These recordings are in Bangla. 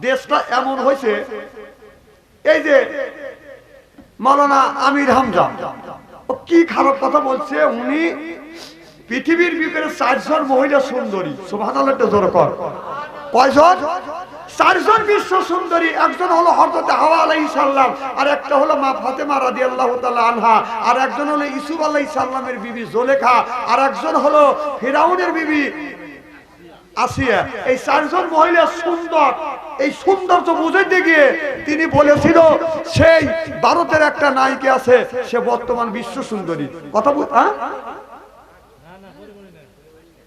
দেশটা এমন হয়েছে, এই যে মাওলানা আমির হামজা ও কি খারাপ কথা বলছে। উনি পৃথিবীর ভিতরে 4জন মহিলা সুন্দরী, সুবহানাল্লাহ একটু জোরে কর। কয়জন? 4জন বিশ্ব সুন্দরী। একজন হলো হযরত হাওয়া আলাইহিস সালাম, আর একটা হলো মা ফাতেমা রাদিয়াল্লাহু তাআলা আনহা, আর একজন হলো ইউসুফ আলাইহিস সালামের বিবি জুলেখা, আর একজন হলো ফিরাউনের বিবি আসিয়া। এই 4জন মহিলা সুন্দর। এই সৌন্দর্য বুঝাইতে গিয়ে তিনি বলেছিল সেই ভারতের একটা নায়িকা আছে, সে বর্তমান বিশ্ব সুন্দরী। কথা বল, হ্যাঁ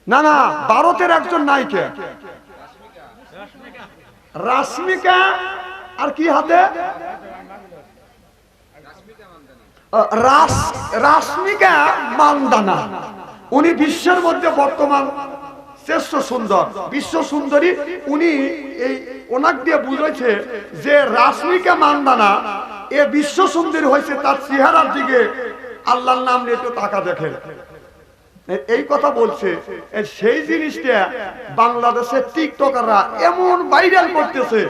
না না, ভারতের একজন নায়িকা রাশমিকা, আর কি হাতে রাশমিকা মান্দানা। উনি বিশ্বের মধ্যে বর্তমান শ্রেষ্ঠ সুন্দর, বিশ্ব সুন্দরী। উনি এই ওনাক দিয়ে বুঝাইছে যে রাশমিকা মান্দানা এ বিশ্ব সুন্দরী হয়েছে তার চেহারার দিকে আল্লাহর নাম নিয়ে একটু তাকা দেখেন, এই কথা বলছে। সেই জিনিসটা বাংলাদেশের টিকটকাররা এমন ভাইরাল করতেছে।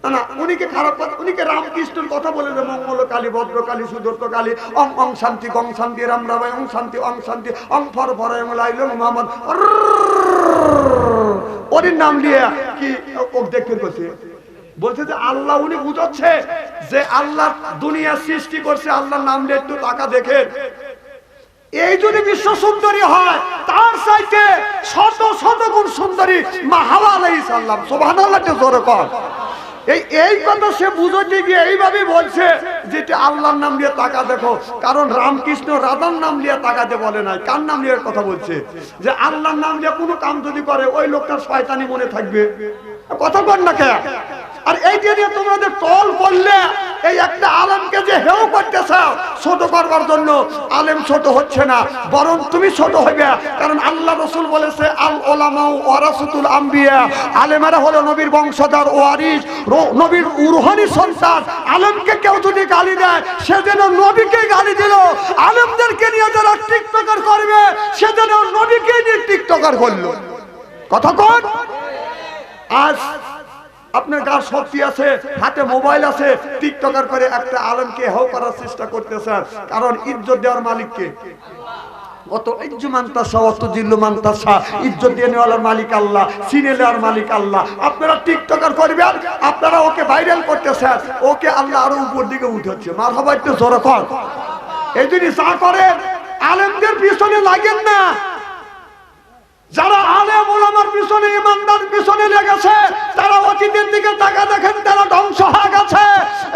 না, উনিকে খারাপ কথা, উনিকে রামকৃষ্ণের কথা বলে যে মঙ্গল কালী, ভদ্র কালী, সুদর্ত কালী, অং অং শান্তি, গং শান্তি, রাম রাম অং শান্তি, অং শান্তি, অং ফর ফর লাইল মোহাম্মদ, ওর নাম দিয়ে কি ও দেখতে করছে। বলছে যে আল্লাহ, উনি বুঝাচ্ছে যে আল্লাহ দুনিয়া সৃষ্টি করছে, আল্লাহর নাম দিয়ে একটু টাকা দেখে। এই যদি বিশ্ব সুন্দরী হয়, তার চাইতে শত শত গুণ সুন্দরী মা হাওয়া আলাইহিস সালাম। সুবহানাল্লাহ জোরে কর। এই কথা সে বুঝাতে গিয়ে এইভাবে বলছে যেটা আল্লাহর নাম দিয়ে টাকা দেখো। কারণ রামকৃষ্ণ রাধার নাম দিয়ে টাকাতে বলে নাই, কার নাম দিয়ে কথা বলছে যে আল্লাহর নাম দিয়ে কোনো কাম যদি করে ওই লোকটার শয়তানি মনে থাকবে। কথা বল না কে? আর এই যে তোমাদের টল করলে এই একটা আলেমকে যে হেও করতেছ ছোট করবার জন্য, আলেম ছোট হচ্ছে না, বরং তুমি ছোট হইবে। কারণ আল্লাহ রাসূল বলেছে আল উলামা ওয়ারাসাতুল আম্বিয়া, আলেমেরা হলো নবীর বংশধর, ওয়ারিস, নবীর রূহানি সন্তান। আলেমকে কেউ যদি গালি দেয় সে যেন নবীকে গালি দিল, আলেমদেরকে নিয়ে যারা টিকটকার করবে সে যেন নবীকে নিয়ে টিকটকার করলো। কথা কোন? আজ আপনার গায়ে শক্তি আছে, হাতে মোবাইল আছে, টিকটকার করে একটা আলেমকে হেও করার চেষ্টা করতেছেন। কারণ ইজ্জত দেওয়ার মালিককে অত ইজ্জু মানতাসা, অত জিল্লু মানতাসা, ইজ্জত দিয়ে নেওয়ার মালিক আল্লাহ, সিনে নেওয়ার মালিক আল্লাহ। আপনারা টিকটকার করবেন, আপনারা ওকে ভাইরাল করতেছেন, ওকে আল্লাহ আরো উপর দিকে উঠাচ্ছে। মারহাবা একটু জোরে কর। এই জন্য যা করেন আলেমদের পিছনে লাগেন না। যারা আলেম ওলামার পিছনে, ইমানদার পিছনে লেগেছে, তারা অতীতের দিকে তাকা দেখেন, তারা ধ্বংস হয়ে গেছে।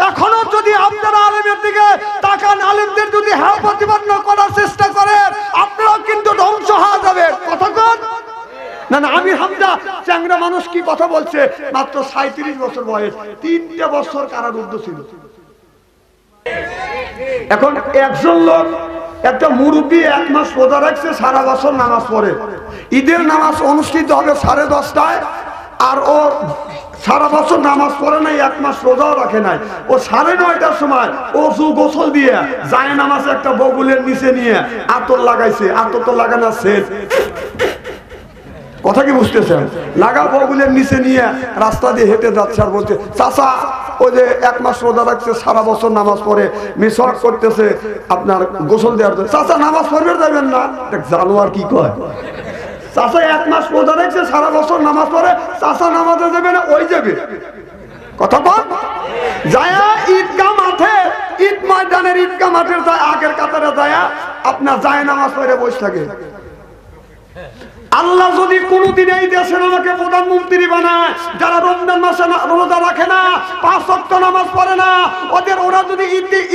এখনো যদি আপনারা আলেমের দিকে তাকান, আলেমদের যদি হ্যাঁ প্রতিপন্ন করার চেষ্টা করেন, আপনারাও কিন্তু ধ্বংস হয়ে যাবে। কথা কন না না। আমির হামজা চ্যাংরা মানুষ কি কথা বলছে, মাত্র 37 বছর বয়স, 3টে বছর কারারুদ্ধ ছিল। এখন একজন লোক, একটা মুরব্বী 1 মাস রোজা রাখছে, সারা বছর নামাজ পড়ে। ঈদের নামাজ অনুষ্ঠিত হবে 9:30টায়, আর ও সারা বছর নামাজ পড়ে নাই, 1 মাস রোজাও রাখে নাই। ও 9:30টার সময় ওযু গোসল দিয়ে যায় নামাজ একটা বগুলের নিচে নিয়ে আতর লাগাইছে। আতর তো লাগানো শেষ, কথা কি বুঝতেছেন? লাগা বগুলের নিচে নিয়ে রাস্তা দিয়ে হেঁটে যাচ্ছে, আর বলছে চাচা ওই যে 1 মাস রোজা রাখছে, সারা বছর নামাজ পড়ে, মিসওয়াক করতেছে, আপনার গোসল দেওয়ার জন্য। চাচা নামাজ পড়বে যাবেন না? জানোয়ার কি কয়, চাচা 1 মাস রোজা রাখছে, সারা বছর নামাজ পড়ে, চাচা নামাজে যাবে না? ওই যাবে। কথা বল। যায়া ঈদগাহ মাঠে, ঈদ ময়দানের ঈদগাহ মাঠের যায় আগের কাতারে যায়া আপনার যায় নামাজ পড়ে বসে থাকে। আল্লাহ যদি কোনদিন এই দেশের আমাকে প্রধানমন্ত্রী বানায়, যারা রমজান মাসে রোজা রাখে না, 5 ওয়াক্ত নামাজ পড়ে না, ওরা যদি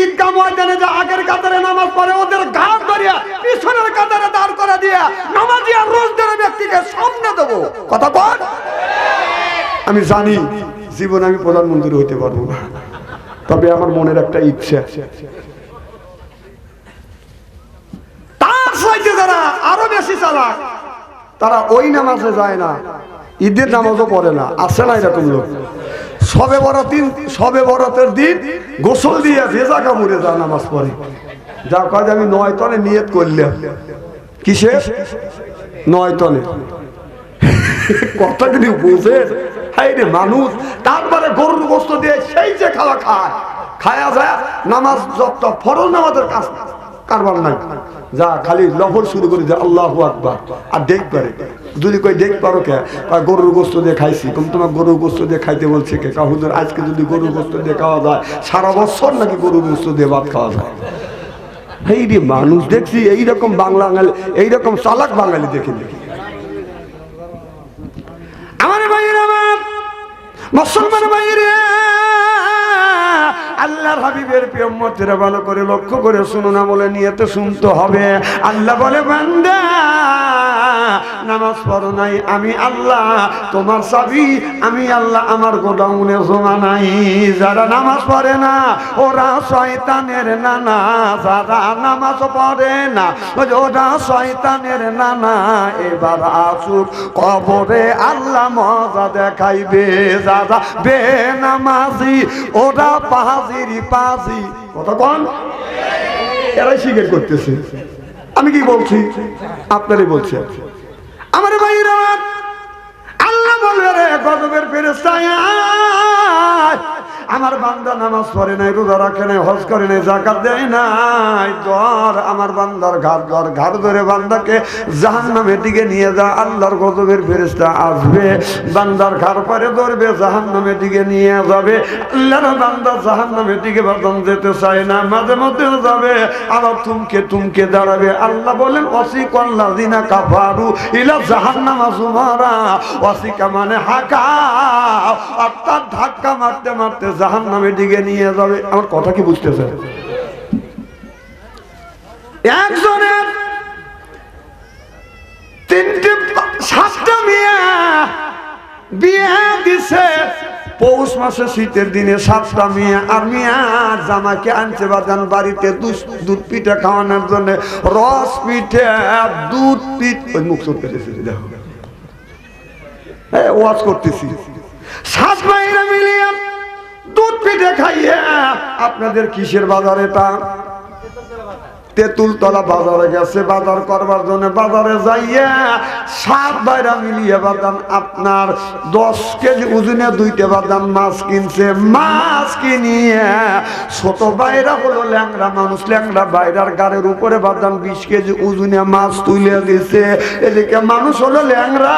ঈদগাহ ময়দানে যে আগের কাতারে নামাজ পড়ে, ওদের ঘাট ধরিয়া পিছনের কাতারে দাঁড় করে দিয়ে নামাজি আর রোজদার ব্যক্তিকে সামনে দেবো। কথা বল। আমি জানি জীবনে আমি প্রধানমন্ত্রী হইতে পারবো না, তবে আমার মনের একটা ইচ্ছা। তার সাথে যারা আরো বেশি চালাক, তারা ওই নামাজে যায় না, ঈদের নামাজও পড়ে না। আছে না এরকম লোক? সবে বরাতের দিন গোসল দিয়ে ভেজা কাপড়ে যা নামাজ পড়ে, যা কাজ আমি 9 তনে নিয়ত করলাম। কিসে 9 তনে? কথা যদি বুঝে হাই রে মানুষ, তারপরে গরুর গোস্ত দিয়ে সেই যে খাওয়া খায়া যায়, নামাজ যত ফরজ নামাজের কাজ কারবার নাই, যা খালি লফর শুরু করে যে আল্লাহু আকবার, আর দেখ পারে যদি কই দেখ পারো কে, গরুর গোস্ত দিয়ে খাইছি, তোমার গরুর গোস্ত দিয়ে খাইতে বলছে কে, হুজুর আজকে যদি গরুর গোস্ত দিয়ে খাওয়া যায় সারা বছর নাকি গরুর গোস্ত দিয়ে ভাত খাওয়া যায়। এই রে মানুষ দেখছি এইরকম বাঙালি, এইরকম চালাক বাঙালি দেখিনি। আমার ভাইয়ের, আমার মুসলমান ভাইয়ের, আল্লাহর হাবিবের প্রিয় উম্মতেরা ভালো করে লক্ষ্য করে শুনুন, আমলে নিয়তে শুনতে হবে। আল্লাহ বলে বান্দা নামাজ পড়ো নাই, আমি আল্লাহ তোমার চাবি, আমি আল্লাহ আমার গোডাউনে জমা নাই। যারা নামাজ পড়ে না ওরা শয়তানের নানা, যারা নামাজ পড়ে না ওরা শয়তানের নানা। এবার আসুক কবরে আল্লাহ মজা দেখাইবে, যারা বেনামাজি ওরা পাহাজিরি পাজি। কতক্ষণ এরাই স্বীকার করতেছে, আমি কি বলছি আপনারই বলছি। আমার ভাইরা, আল্লাহ বলবে রে গজবের ফেরেশতা, আমার বান্দা নামাজ পড়ে নাই, রোজা রাখে নাই, হজ করে নাই, যাকাত দেয় নাই, ধর আমার বান্দার ঘাট ধর, ঘাট ধরে বান্দাকে জাহান্নামের দিকে নিয়ে যা। আল্লাহর গজবের ফেরেশতা আসবে, বান্দার ঘাট পরে ধরবে, জাহান্নামের দিকে নিয়ে যাবে। আল্লাহর বান্দা জাহান্নামের দিকে বাদন যেতে চায় না, মাঝে মধ্যে যাবে, আবার থমকে দাঁড়াবে। আল্লাহ বলেন ওয়াসিকাল্লাযিনা কাফারু ইলা জাহান্নামা যুমারা, ওয়াসিকা মানে হাকা, অর্থাৎ ধাক্কা মারতে মারতে জাহান্নামের দিকে নিয়ে যাবে। আমার কথা কি বুঝতেছেন? একজনের 7টা মেয়ে বিয়ে দিছে, পৌষ মাসে শীতের দিনে 7টা মেয়ে, আর মেয়ার জামাকে আনছে বাজান বাড়িতে দুধ পিঠা খাওয়ানোর জন্য, রস পিঠে দুধ পিঠ, ওই মুখ চোখ পেতেছি, দেখো ওয়াজ করতেছি। 7 ভাইরা মিলিয়ে দুধ পিঠে খাইয়ে, আপনাদের কিসের বাজার এটা? তেঁতুলতলা বাজারে গেছে বাজার করবার জন্য। বাজারে যাইয়া 7 ভাইরা মিলিয়ে বাদান আপনার 10 কেজি ওজনে 2টা বাদান মাছ কিনছে। মাছ কিনিয়ে ছোট ভাইরা হলো ল্যাংড়া মানুষ, ল্যাংড়া ভাইরার গাড়ির উপরে বাদান 20 কেজি ওজনে মাছ তুলে দিছে। এদিকে মানুষ হলো ল্যাংড়া,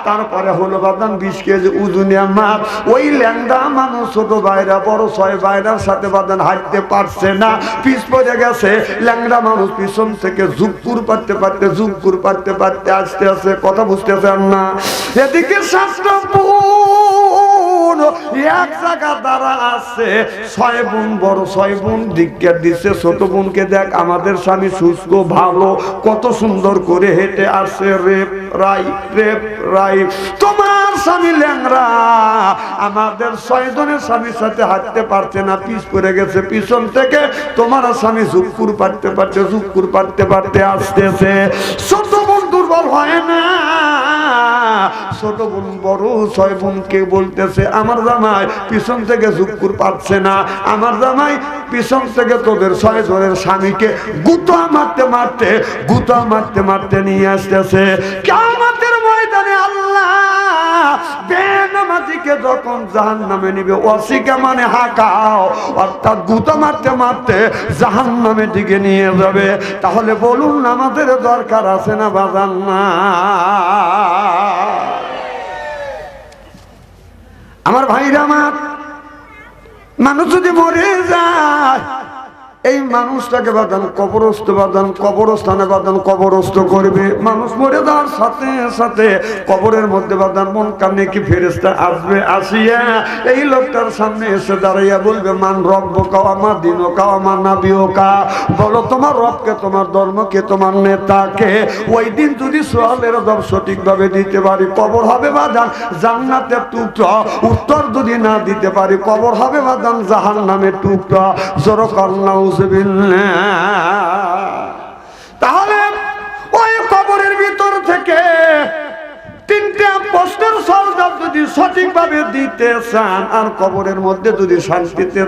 তারপরে হলো বাদান 20 কেজি ওজনে মাছ। ওই ল্যাংড়া মানুষ ছোট ভাইরা বড় 6 ভাইরার সাথে বাদান হাঁটতে পারছে না, পিছ পড়ে গেছে। ল্যাংড়া মানুষ পিছন থেকে জুকুর পারতে পারতে আসতে আসতে, কথা বুঝতেছেন না? এদিকে 7টা বোন এক জায়গা দ্বারা আছে, 6 বোন বড় 6 বোন দিককে দিচ্ছে ছোট বোনকে, দেখ আমাদের স্বামী সুস্থ ভালো, কত সুন্দর করে হেঁটে আসছে, রেপ রাই তোমার স্বামী ল্যাংড়া, আমাদের 6 জনের স্বামীর সাথে হাঁটতে পারছে না, পিছ পড়ে গেছে। পিছন থেকে তোমার স্বামী জুকুর পারতে আসতেছে। ছোট বোন দুর্বল হয় না, ছোট বোন বড় 6 বোনকে বলতেছে আমার জামাই পিছন থেকে জুকুর পাচ্ছে না, আমার জামাই পিছন থেকে তোদের 6 জনের স্বামীকে গুতা মারতে নিয়ে আসতেছে। কিয়ামতের ময়দানে আল্লাহ বেনামাজিকে যখন জাহান্নামে নিবে, ওয়াসিকা মানে হাকাও, অর্থাৎ গুতা মারতে জাহান্নামের দিকে নিয়ে যাবে। তাহলে বলুন আমাদের দরকার আছে না বাজান? না। আমার ভাইরা, আমার মানুষ যদি মরে যায়, এই মানুষটাকে কবরস্থানে কবরস্থ করবে। মানুষ মরে যাওয়ার সাথে সাথে কবরের মধ্যে মুনকার নেকি ফেরেশতা আসবে, আসিয়া এই লোকটার সামনে এসে দাঁড়াইয়া বলবে মান রব্বুকা ওয়া মা দীনুকা ওয়া মা নাবিয়ুকা, বলো তোমার রবকে, তোমার ধর্মকে, তোমার নেতাকে। ওই দিন যদি সোয়ালের জবাব সঠিকভাবে দিতে পারি, কবর হবে বাদান জান্নাতের টুকরা। উত্তর যদি না দিতে পারি, কবর হবে বাদান জাহান্নামের টুকরা। জোরে কান্না। তাহলে ওই কবরের ভিতর থেকে 3টা প্রশ্নের সওয়াল যদি সঠিকভাবে দিতে চান আর কবরের মধ্যে যদি শান্তিতে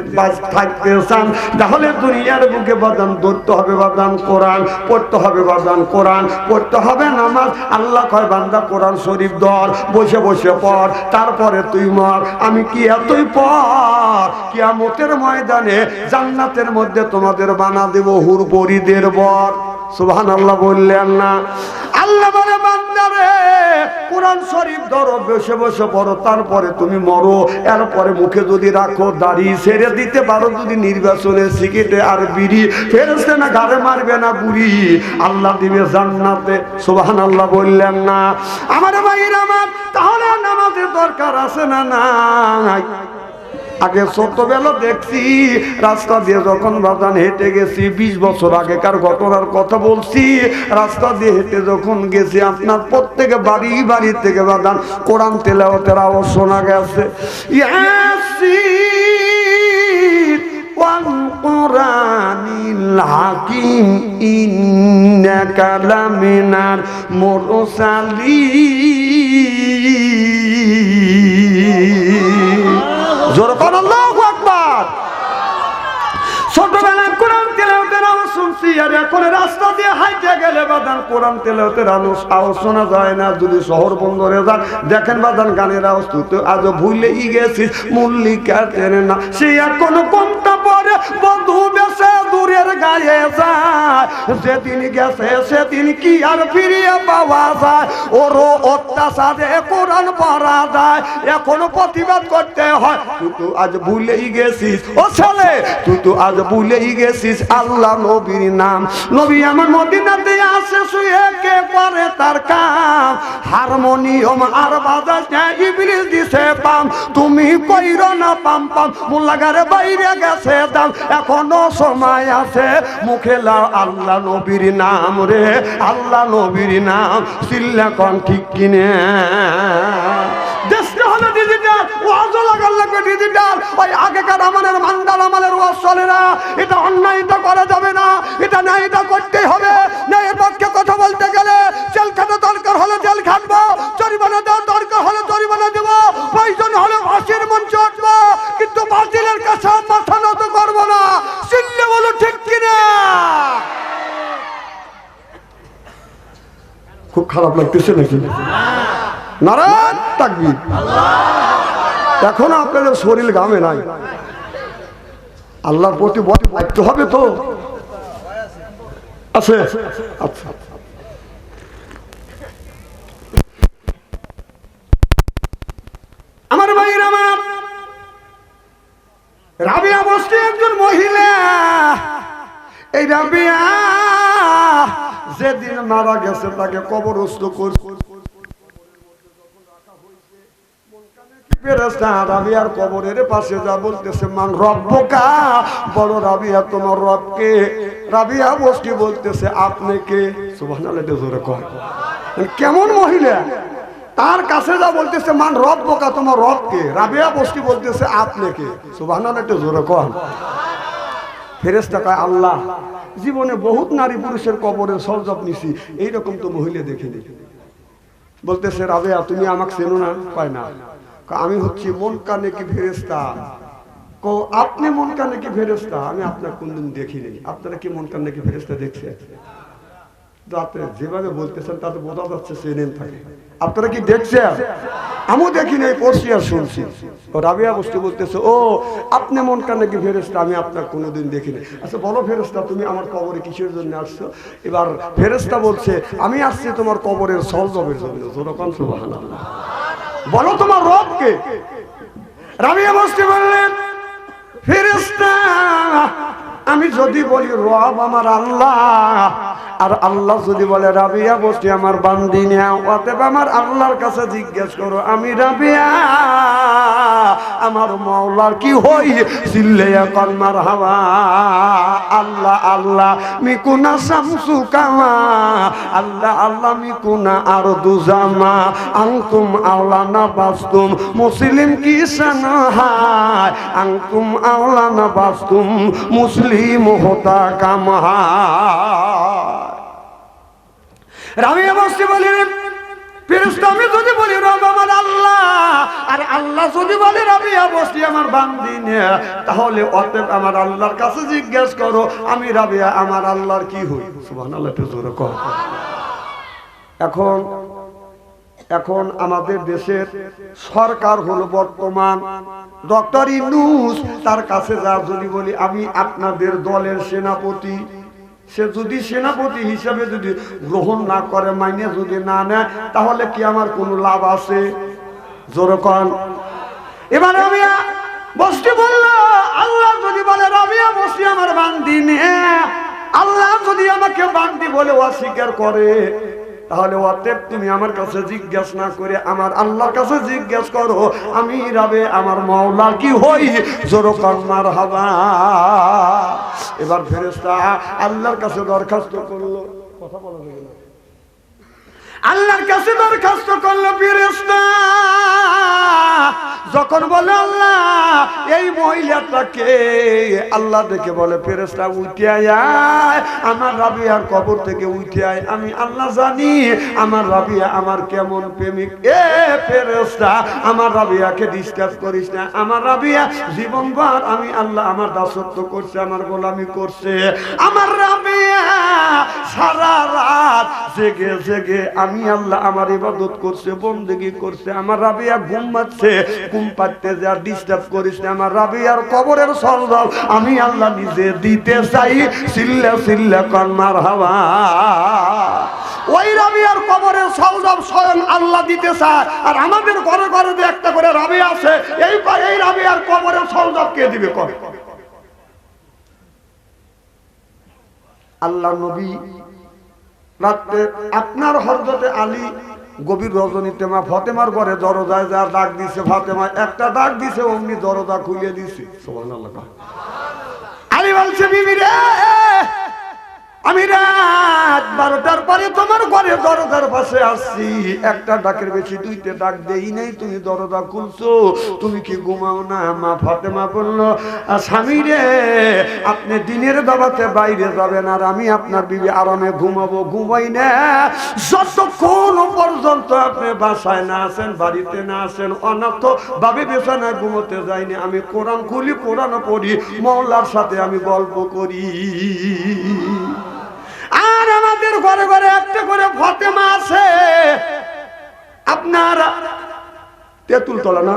থাকতে চান তাহলে দুনিয়ার বুকে বাদান ধরতে হবে বাদান কোরআন পড়তে হবে বাদান কোরআন পড়তে হবে নামাজ। আল্লাহ কয় বান্দা কোরআন শরীফ ধর বসে বসে পড় তারপরে তুই মর। আমি কি এতই পর কিয়ামতের ময়দানে জান্নাতের মধ্যে তোমাদের বানা দেব হুর পরীদের বর। সুবহানাল্লাহ বললেন না? আল্লাহ বলে বান্দারে কোরআন শরীফ ধরো বসে বসে পড়ো তারপরে তুমি মরো। এরপরে মুখে যদি রাখো দাড়ি ছেড়ে দিতে পারো যদি নির্বাচনে সিগারেটে আর বিড়ি ফেরেশতা না ঘাড়ে মারবে না বুড়ি আল্লাহ দিবে জান্নাতে। সুবহানাল্লাহ বললেন না? আমার ভাইরা আমার তাহলে নামাজের দরকার আছে না নাই? আগে ছোটবেলা দেখছি রাস্তা দিয়ে যখন বাজান হেঁটে গেছি 20 বছর আগেকার ঘটনার কথা বলছি। রাস্তা দিয়ে হেঁটে যখন গেছি আপনার প্রত্যেকে বাড়ি বাড়ি থেকে বাজান কোরআন তেলাওয়াতের আওয়াজ শোনা গেছে। ইয়াসিন ওয়াল কুরআনিল হাকিম ইন্নাকা লামিনাল মুরসালিন। জোরে বল আল্লাহু আকবার। ছোটবেলায় কোরআন তেলাওয়াতের আওয়াজ শুনছি আর এখন রাস্তা দিয়ে হাইটে গেলে বাদান কোরআন তেলাওয়াতের আওয়াজ শোনা যায় না। যদি শহর বন্দরে যান দেখেন বাদান গানের আওয়াজ তুই তো আজ ভুলেই গেছিস মল্লিকা চেনে না সে এখন কোনটা পরে বন্ধু বেশে দূরের গায়ে যায়। যেদিন গেছে সেদিন কি আর ফিরিয়ে পাওয়া যায়? ওরও অত্যাচারে কোরআন পড়া যায় এখনো প্রতিবাদ করতে হয়। তুই তো আজ ভুলেই গেছিস ও ছেলে তুই তো আজ ভুলেই গেছিস আল্লাহ নবীর নাম। নবী আমার মদিনাতে আসে শুয়ে কে করে তার কাম হারমোনিয়াম আর বাজাস না ইবলিস দিছে পাম তুমি কইরো না পাম পাম মুল্লাগারে বাইরে গেছে দাম এখনো সময় আছে মুখে লাও আল্লাহ নবীর নাম রে আল্লাহ নবীর নাম চিল্লা কোন ঠিক কিনে। দেশটা হলো ডিজিটাল ওয়াজ লাগাল লাগবে ডিজিটাল। ওই আগেকার আমাদের মান্দাল আমাদের ওয়াজ চলে না। এটা অন্যায় এটা করা যাবে না এটা না এটা করতেই হবে। না এর পক্ষে কথা বলতে গেলে জেল খাটা দরকার হলে জেল খাটবো জরিমানা দেওয়ার দরকার হলে জরিমানা দেবো প্রয়োজন হলে ফাঁসির মঞ্চে উঠবো কিন্তু বাতিলের কাছে মাথা নত করবো না। চিল্লে বলো ঠিক কিনা? খুব খারাপ লাগতেছে নাকি? নারায়ণ তাকবীর। এখনো আপনাদের শরীর গামে নাই আল্লাহর প্রতি দায়িত্ব হবে তো আছে। আচ্ছা আমার ভাইয়ের আমার রাবিয়া বস্তি একজন মহিলা। এই রাবিয়া যেদিন মারা গেছে তাকে কবরস্থ করছে ফেরেশতা রাবিয়ার কবরের পাশে যা বলতেছে মান রব্বুকা বলো রাবিয়া তোমার রবকে। রাবিয়া বস্তি বলতেছে আপনি কে? সুবহানাল্লাহ জোরে কয়। কেমন মহিলা তার কাছে যা বলতেছে মান রব্বুকা তোমার রবকে। রাবিয়া বস্তি বলতেছে আপনি কে? সুবহানাল্লাহ জোরে কয়। ফেরেশতা কয় আল্লাহ জীবনে বহুত নারী পুরুষের কবরের সরজপ নিছি এইরকম তো মহিলা দেখিনি। বলতেছে রাবিয়া তুমি আমাকে চেনো না? কয় না। আমি হচ্ছি মন কানে কি ফেরেশতা। কো আপনি মন কানে কি ফেরেশতা? আমি আপনার কোনদিন দেখিনি। আপনারা কি মন কানে কি ফেরেশতা দেখছেন? তো আপনি যেভাবে বলতেছেন তাতে বোঝা যাচ্ছে চেনেন থাকে। আপনারা কি দেখছেন? আমিও দেখিনি পড়ছি আর শুনছি। রাবিয়া বস্তু বলতেছে ও আপনি মন কানে কি ফেরেশতা আমি আপনার কোনোদিন দেখিনি। আচ্ছা বলো ফেরেশতা তুমি আমার কবরে কিসের জন্য আসছো? এবার ফেরেশতা বলছে আমি আসছি তোমার কবরের সলজবের জন্য। যেরকম সুবহানাল্লাহ বলো তোমার রবকে। রাবিয়া বস্তি বললেন ফেরেশতা আমি যদি বলি রব আমার আল্লাহ আর আল্লাহ যদি বলে রাবিয়া বস্তি আমার বান্দি নাও অতএব আমার আল্লাহর কাছে জিজ্ঞেস করো আমি রাবিয়া আমার মাওলার কি হই? চিল্লাইয়া কল মারহাবা। আল্লাহ আল্লাহ মিকুনা শামসু কামা আল্লাহ আল্লাহ মিকুনা আরদু জামা আনতুম আওলানা বাস্তুম মুসলিম কি সানহায় আনতুম আওলানা বাস্তুম মুসলিম হতা কামহায়। রাবিয়া বস্তি বলেন ফেরেশতা আমি যদি বলি রব আমার আল্লাহ, আর আল্লাহ যদি বলে রাবিয়া বসতি আমার বান্দিনে, তাহলে অতএব আমার আল্লাহর কাছে জিজ্ঞাসা করো আমি রাবিয়া আমার আল্লাহর কি হই। সুবহানাল্লাহ, একটু জোরে কর। এখন আমাদের দেশের সরকার হলো বর্তমান ডক্টর ইউনূস, তার কাছে যা যদি বলি আমি আপনাদের দলের সেনাপতি, সে যদি সেনাপতি হিসাবে যদি গ্রহণ না করে, মাইনে যদি না নেয়, তাহলে কি আমার কোনো লাভ আছে? জোরকন। এবার রাবিয়া বসতি বলল আল্লাহ যদি বলে রাবিয়া বসতি আমার বান্দি নে, আল্লাহ যদি আমাকে বান্দি বলে অস্বীকার করে, তাহলে অতএব তুমি আমার কাছে জিজ্ঞাসা না করে আমার আল্লাহর কাছে জিজ্ঞাসা করো আমি রাবে আমার মাওলা কি হই। জোরকন মারহাবা। এবার ফেরেশতা আল্লাহর কাছে দরখাস্ত করলো, কথা বলা যাবে না, আল্লাহর কাছে দরখাস্ত করলো ফেরেশতা। যখন বলে আল্লাহ এই মহিলাটাকে, আল্লাহ দেখে বলে ফেরেশতা উঠে আয়, আমার রাবিয়ার কবর থেকে উঠে আয়, আমি আল্লাহ জানি আমার রাবিয়া আমার কেমন প্রেমিক। এ ফেরেশতা আমার রাবিয়াকে ডিস্টার্ব করিস না, আমার রাবিয়া জীবনভর আমি আল্লাহ আমার দাসত্ব করছে, আমার গোলামি করছে, আমার রাবিয়া সারা রাত জেগে জেগে আমি আল্লাহ আমার ইবাদত করছে, বন্দেগী করছে, আমার রাবিয়া ঘুমাচ্ছে, ঘুম পাড়তে যা ডিস্টার্ব করিস না, আমার রাবিয়ার কবরের সরদার আমি আল্লাহ নিজে দিতে চাই। সিল্লা সিল্লা কর মারহাবা। ওই রাবিয়ার কবরের সরদার স্বয়ং আল্লাহ দিতে চায়, আর আমাদের ঘরে ঘরে যে একটা করে রাবিয়া আছে, এই রাবিয়ার কবরের সরদার কে দিবে? কবে আল্লাহ নবী রাতে আপনার হযরতে আলী গভীর রজনীতে মা ফাতেমার ঘরে দরজায় যা ডাক দিছে, ফাতেমা একটা ডাক দিছে, অমনি দরজা খুলে দিছে। সুবহানাল্লাহ। আলী বলছে বিবি রে, আমি রাত 12টার পরে তোমার ঘরে দরজার পাশে আসছি, একটা ডাকের বেশি দুইটা ডাক দেই নাই, তুমি দরজা খুলছো, তুমি কি ঘুমাও না? মা ফাতেমা বলল স্বামী রে, আপনি দিনের দাওয়াতে বাইরে যাবেন আর আমি আপনার বিবি আরামে ঘুমাবো। ঘুমাই না যতক্ষণ পর্যন্ত আপনি বাসায় না আসেন, বাড়িতে না আসেন, অনাথ ভাবে বিছানায় ঘুমোতে যাইনি, আমি কোরআন খুলি, কোরআন পড়ি, মওলার সাথে আমি গল্প করি। আর আমাদের ঘরে ঘরে একটা করে ফাতেমা আছে, আপনার তেঁতুলতলা না,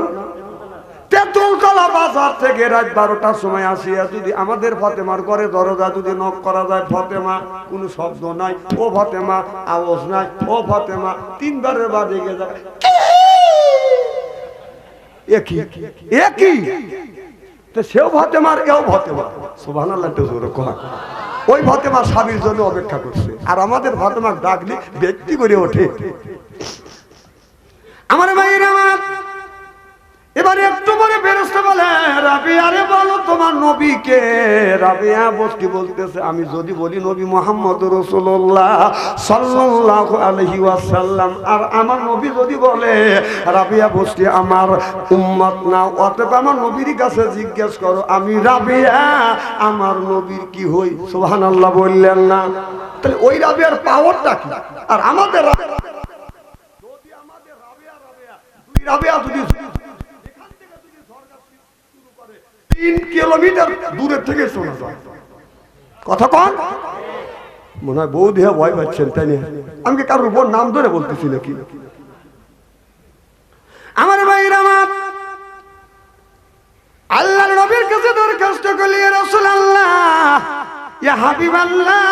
তেঁতুলতলা বাজার থেকে রাত 12টার সময় আসিয়া যদি আমাদের ফাতেমার ঘরে দরজা যদি নক করা যায়, ফাতেমা কোনো শব্দ নাই, ও ফাতেমা আওয়াজ নাই, ও ফাতেমা তিনবারের বাজে গিয়ে যায়, একই তো সেও ফাতেমার এও ফাতেমা। সুবহানাল্লাহ, একটু জোরে কর। ওই ফাতেমা স্বামীর জন্য অপেক্ষা করছে, আর আমাদের ফাতেমা ডাকলে ব্যক্তি করে ওঠে। আমার ভাইরা আমার, এবারে একটু পরে ফেরেশতা বলে রাবিয়া রে বলো তোমার নবী কে? রাবিয়া বসতি বলতেছে আমি যদি বলি নবী মুহাম্মদ রাসূলুল্লাহ সাল্লাল্লাহু আলাইহি ওয়াসাল্লাম, আর আমার নবী যদি বলে রাবিয়া বসতি আমার উম্মত না, অতএব আমার নবীর কাছে জিজ্ঞেস করো আমি রাবিয়া আমার নবীর কি হই। সুবহানাল্লাহ বললেন না? তাহলে ওই রাবিয়ার পাওয়ারটা কি? আর আমাদের যদি আমাদের রাবিয়া যদি 3 কিলোমিটার দূরের থেকে শোনা যায়, কথা কন মনে হয় বউ দেহ ভয় পাচ্ছেন, তাই না? আমি কি কারোর উপর নাম ধরে বলতেছি নাকি? আমার ভাইরা আমার, আল্লাহর নবীর কাছে দরখাস্ত করলি ইয়া রাসূলুল্লাহ, ইয়া হাবিবাল্লাহ,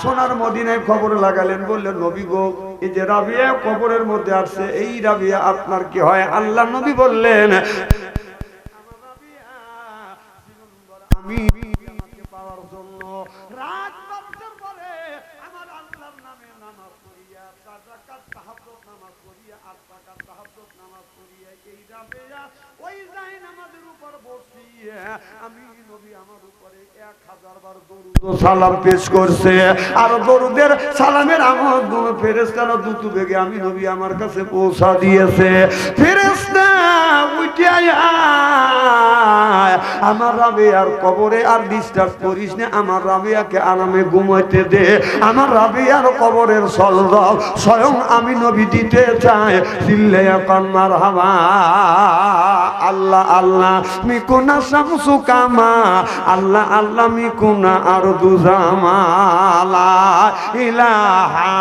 সোনার মদিনায় খবর লাগালেন, বললেন নবী গো এই যে রাবিয়া কবরের মধ্যে আসছে, এই রাবিয়া আপনার কি হয়? আল্লাহর নবী বললেন আমি আমাকে পাওয়ার জন্য রাত 12টার পরে আমার আল্লাহর নামে নামাজ পড়িয়া, যাকাত তাহাজ্জুদ নামাজ পড়িয়া, আত্মাকাত তাহাজ্জুদ নামাজ পড়িয়া, এই রাবিয়া ওই যায় নামাজের উপর বসিয়া আমি নবী আমার উপরে 1000 বার দরুদ ও সালাম পেশ করছে, আর দরুদের সালামের আমলগুলো ফেরেশতারা দ্রুত বেগে আমি নবী আমার কাছে পৌঁছা দিয়েছে। ফেরেশতা উঠে আয়, আমার রাবিয়ার কবরে আর ডিস্টার্ব করিস না, আমার রাবিয়াকে আরামে ঘুমাইতে দে। আমার রাবিয়ার কবরের সলরব স্বয়ং আমি নবী দিতে চাই। চিল্লায়া কান মারহাবা। আল্লাহ আল্লাহ মিকুনা শামসু কামা, আল্লাহ আল্লাহ মিকুনা আরদু জামালা ইলাহা।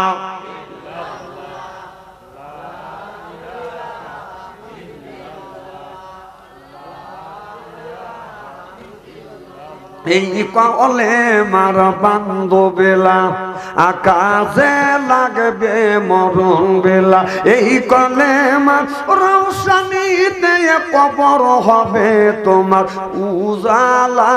এই কলে মার বান্ধবেলা আকাশে লাগবে মরণ বেলা। এই কলে মার রৌশনীতে কবর হবে তোমার উজালা।